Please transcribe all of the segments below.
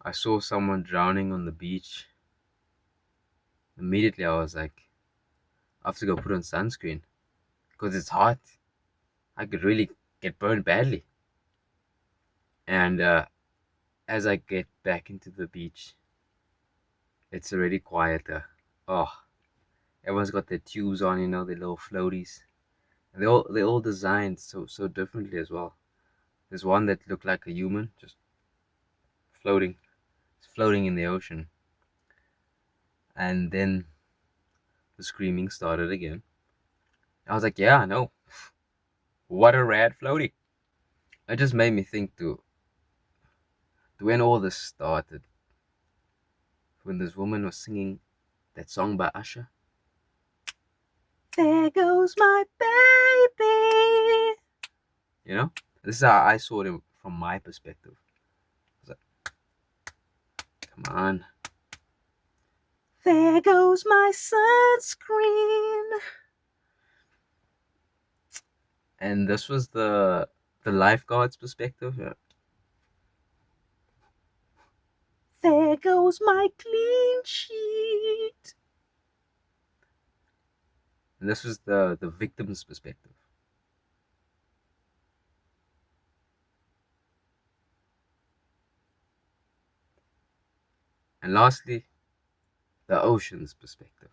I saw someone drowning on the beach. Immediately, I was like, I have to go put on sunscreen because it's hot. I could really get burned badly. And as I get back into the beach, it's already quieter. Oh, everyone's got their tubes on, their little floaties. And they're all designed so differently as well. There's one that looked like a human, just floating, floating in the ocean. And then the screaming started again. I was like, yeah, I know. What a rad floaty. It just made me think to when all this started. When this woman was singing that song by Usher. There goes my baby. This is how I saw it from my perspective. I was like, come on. There goes my sunscreen. And this was the lifeguard's perspective. Yeah. There goes my clean sheet. And this was the victim's perspective. And lastly, the ocean's perspective.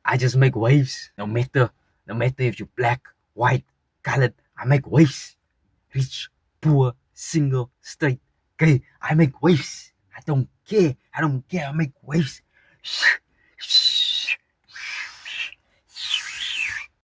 I just make waves, no matter if you're black, white, colored. I make waves. Rich, poor, single, straight, gay. I make waves. I don't care. I make waves.